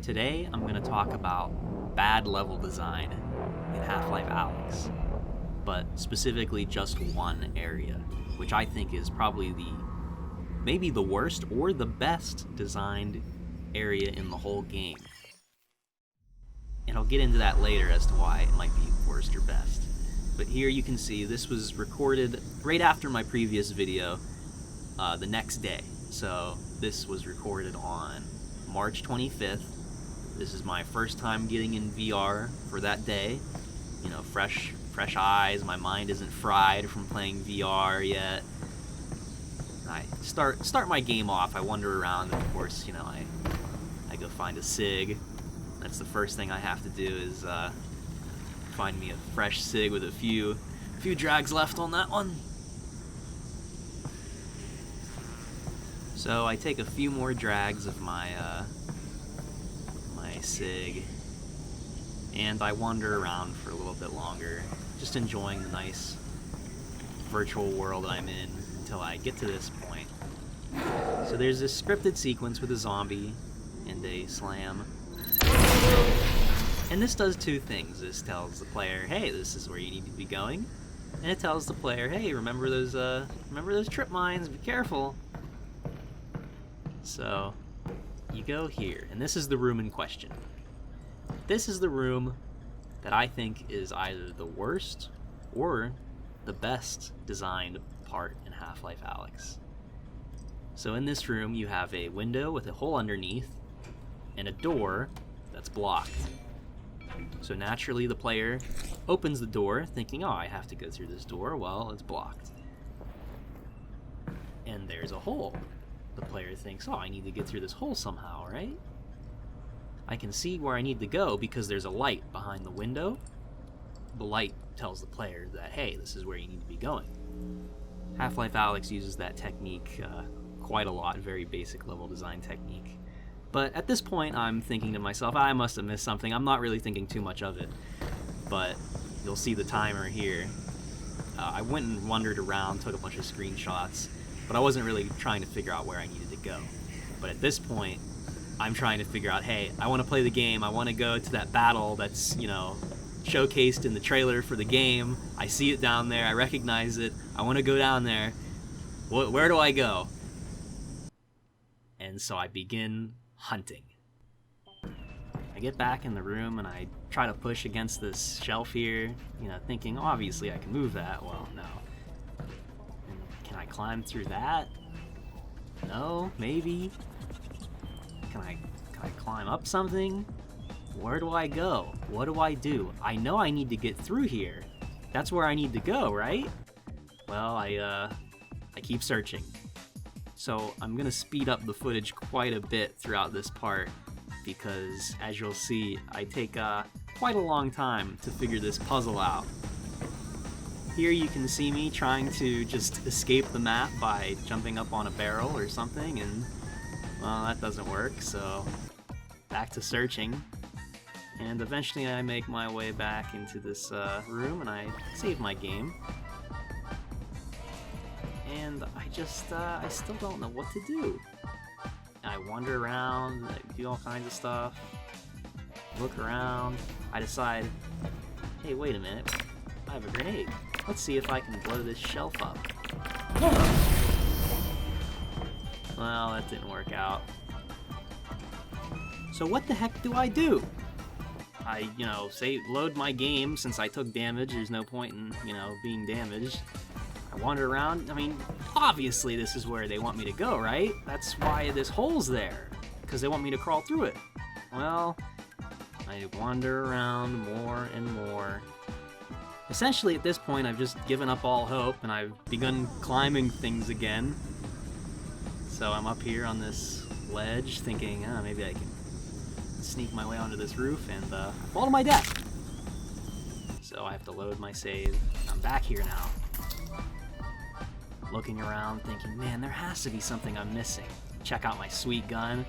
Today, I'm going to talk about bad level design in Half-Life Alyx, but specifically just one area, which I think is probably maybe the worst or the best designed area in the whole game. And I'll get into that later as to why it might be worst or best. But here you can see this was recorded right after my previous video, the next day. So this was recorded on March 25th. This is my first time getting in VR for that day. You know, fresh eyes, my mind isn't fried from playing VR yet. I start my game off, I wander around, and of course, you know, I go find a cig. That's the first thing I have to do is find me a fresh cig with a few drags left on that one. So I take a few more drags of my cig, and I wander around for a little bit longer, just enjoying the nice virtual world I'm in until I get to this point. So there's this scripted sequence with a zombie and a slam. And this does two things. This tells the player, hey, this is where you need to be going. And it tells the player, hey, remember those trip mines, be careful. So you go here, and this is the room in question. This is the room that I think is either the worst or the best designed part in Half-Life Alyx. So in this room you have a window with a hole underneath and a door that's blocked. So naturally the player opens the door thinking, oh, I have to go through this door. Well, it's blocked. And there's a hole. The player thinks, oh, I need to get through this hole somehow, right? I can see where I need to go because there's a light behind the window. The light tells the player that, hey, this is where you need to be going. Half-Life Alyx uses that technique quite a lot, very basic level design technique. But at this point, I'm thinking to myself, I must have missed something. I'm not really thinking too much of it. But you'll see the timer here. I went and wandered around, took a bunch of screenshots, but I wasn't really trying to figure out where I needed to go. But at this point, I'm trying to figure out, hey, I want to play the game. I want to go to that battle that's, you know, showcased in the trailer for the game. I see it down there. I recognize it. I want to go down there. Where do I go? And so I begin hunting. I get back in the room and I try to push against this shelf here, you know, thinking, obviously I can move that. Well, no. And can I climb through that? No, maybe. Can I climb up something? Where do I go? What do I do? I know I need to get through here. That's where I need to go, right? Well, I keep searching. So I'm gonna speed up the footage quite a bit throughout this part because, as you'll see, I take quite a long time to figure this puzzle out. Here you can see me trying to just escape the map by jumping up on a barrel or something, and well, that doesn't work, so back to searching. And eventually I make my way back into this room and I save my game. And I still don't know what to do. I wander around, I do all kinds of stuff, look around. I decide, hey, wait a minute, I have a grenade. Let's see if I can blow this shelf up. Well, that didn't work out. So what the heck do I do? I, you know, load my game since I took damage. There's no point in, you know, being damaged. I wander around. I mean, obviously this is where they want me to go, right? That's why this hole's there, because they want me to crawl through it. Well, I wander around more and more. Essentially, at this point, I've just given up all hope, and I've begun climbing things again. So I'm up here on this ledge thinking, maybe I can sneak my way onto this roof and fall to my death. So I have to load my save. I'm back here now. Looking around thinking, man, there has to be something I'm missing. Check out my sweet gun.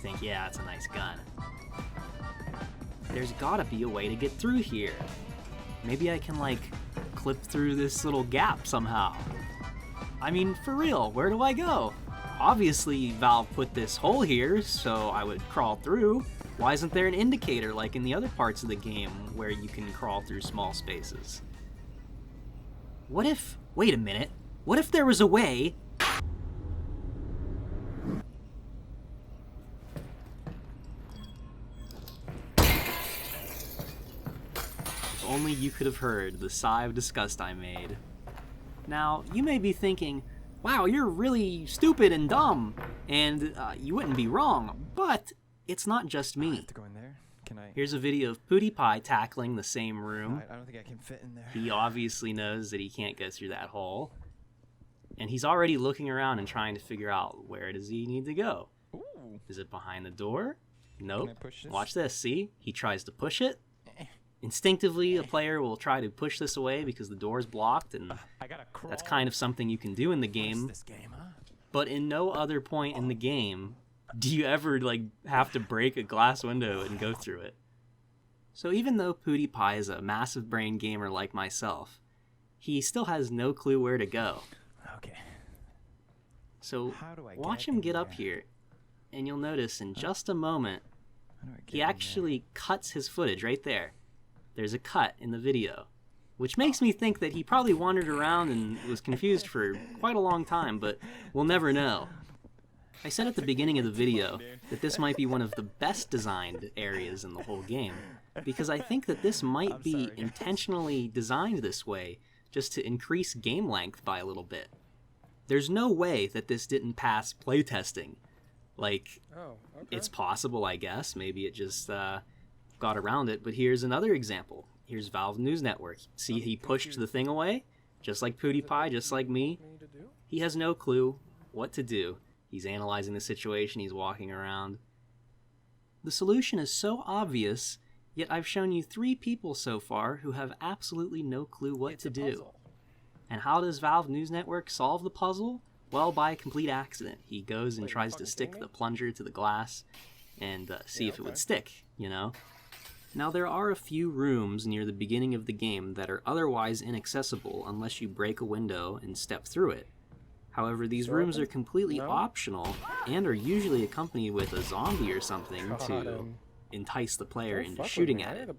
Think, yeah, it's a nice gun. There's gotta be a way to get through here. Maybe I can, like, clip through this little gap somehow. I mean, for real, where do I go? obviously Valve put this hole here so I would crawl through. Why isn't there an indicator like in the other parts of the game where you can crawl through small spaces? What if, wait a minute, what if there was a way If only you could have heard the sigh of disgust I made. Now, you may be thinking, wow, you're really stupid and dumb, and you wouldn't be wrong, but it's not just me. I have to go in there. Can I? Here's a video of PewDiePie tackling the same room. I don't think I can fit in there. He obviously knows that he can't go through that hole. And he's already looking around and trying to figure out where does he need to go. Ooh. Is it behind the door? Nope. Can I push this? Watch this, see? He tries to push it. Instinctively, a player will try to push this away because the door is blocked, and that's kind of something you can do in the game. This game, huh? But in no other point in the game do you ever like have to break a glass window and go through it. So even though PewDiePie is a massive brain gamer like myself, he still has no clue where to go. Okay. So How do I watch get him in get up there? here, and you'll notice in just a moment, How do I get he in actually cuts his footage right there. There's a cut in the video, which makes me think that he probably wandered around and was confused for quite a long time, but we'll never know. I said at the beginning of the video that this might be one of the best designed areas in the whole game, because I think that this might be intentionally designed this way just to increase game length by a little bit. There's no way that this didn't pass playtesting. Like, it's possible, I guess. Maybe it just got around it, but here's another example. Here's Valve News Network. See, he pushed the thing away, just like PewDiePie, just like me. He has no clue what to do. He's analyzing the situation, he's walking around. The solution is so obvious, yet I've shown you 3 people so far who have absolutely no clue what to do. And how does Valve News Network solve the puzzle? Well, by a complete accident. He goes and tries to stick the plunger to the glass and see if it would stick, you know? Now, there are a few rooms near the beginning of the game that are otherwise inaccessible unless you break a window and step through it. However, these rooms are completely optional and are usually accompanied with a zombie or something to entice the player into shooting at it.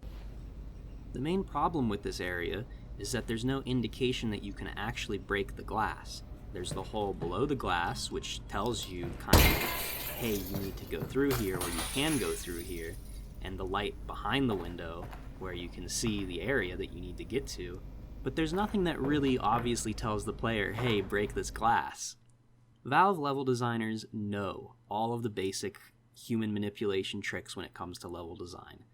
The main problem with this area is that there's no indication that you can actually break the glass. There's the hole below the glass, which tells you kind of, hey, you need to go through here, or you can go through here, and the light behind the window where you can see the area that you need to get to. But there's nothing that really obviously tells the player, hey, break this glass. Valve level designers know all of the basic human manipulation tricks when it comes to level design.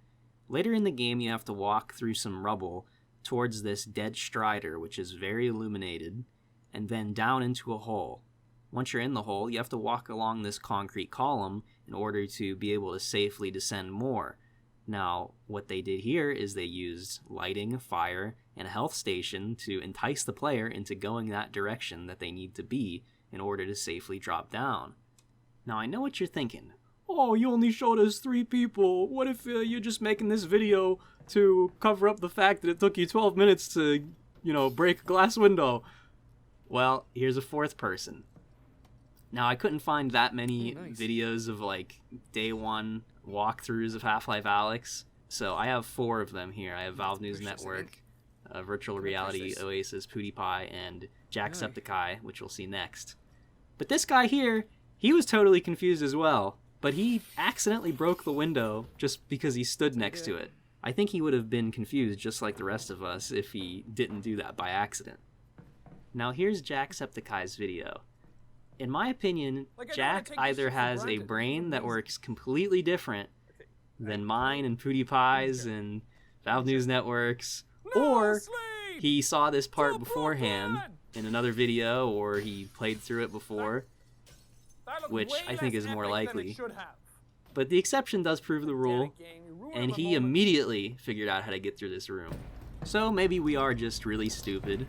Later in the game, you have to walk through some rubble towards this dead strider, which is very illuminated, and then down into a hole. Once you're in the hole, you have to walk along this concrete column in order to be able to safely descend more. Now, what they did here is they used lighting, fire, and a health station to entice the player into going that direction that they need to be in order to safely drop down. Now, I know what you're thinking. Oh, you only showed us 3 people. What if you're just making this video to cover up the fact that it took you 12 minutes to, break a glass window? Well, here's a 4th person. Now, I couldn't find that many videos of, day 1 walkthroughs of Half-Life Alyx, so I have 4 of them here. I have Valve News Network, Virtual Reality, Oasis, PewDiePie, and Jacksepticeye, which we'll see next. But this guy here, he was totally confused as well, but he accidentally broke the window just because he stood next to it. I think he would have been confused just like the rest of us if he didn't do that by accident. Now here's Jacksepticeye's video. In my opinion, Jack either has a brain that works completely different than mine and PewDiePie's and Valve News Network's, or he saw this part beforehand in another video, or he played through it before, which I think is more likely. But the exception does prove the rule, and he immediately figured out how to get through this room. So maybe we are just really stupid,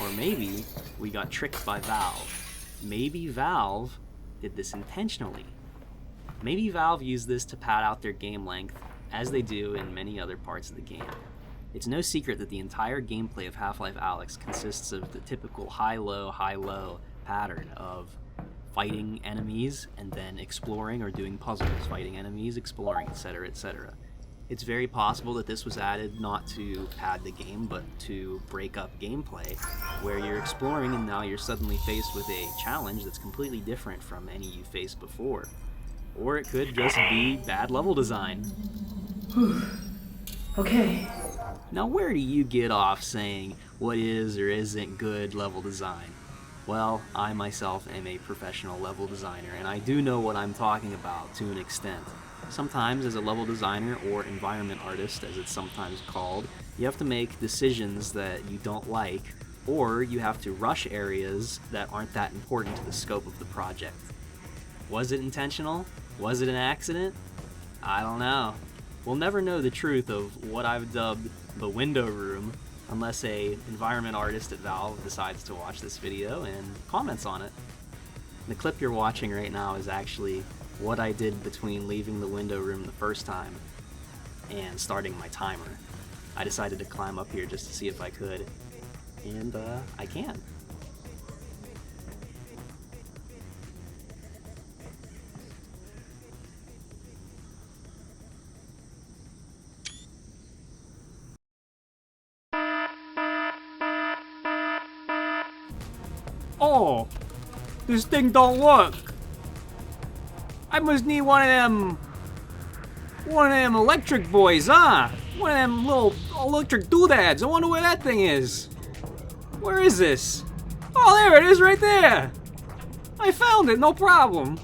or maybe we got tricked by Valve. Maybe Valve did this intentionally. Maybe Valve used this to pad out their game length, as they do in many other parts of the game. It's no secret that the entire gameplay of Half-Life Alyx consists of the typical high-low pattern of fighting enemies and then exploring, or doing puzzles, fighting enemies, exploring, etc., etc. It's very possible that this was added not to pad the game, but to break up gameplay, where you're exploring and now you're suddenly faced with a challenge that's completely different from any you faced before. Or it could just be bad level design. Okay. Now where do you get off saying what is or isn't good level design? Well, I myself am a professional level designer, and I do know what I'm talking about to an extent. Sometimes as a level designer, or environment artist as it's sometimes called, you have to make decisions that you don't like, or you have to rush areas that aren't that important to the scope of the project. Was it intentional? Was it an accident? I don't know. We'll never know the truth of what I've dubbed the window room unless a environment artist at Valve decides to watch this video and comments on it. The clip you're watching right now is actually what I did between leaving the window room the first time and starting my timer. I decided to climb up here just to see if I could, and I can. Oh, this thing don't work. I must need one of them electric boys, huh? One of them little electric doodads. I wonder where that thing is. Where is this? Oh, there it is right there. I found it, no problem.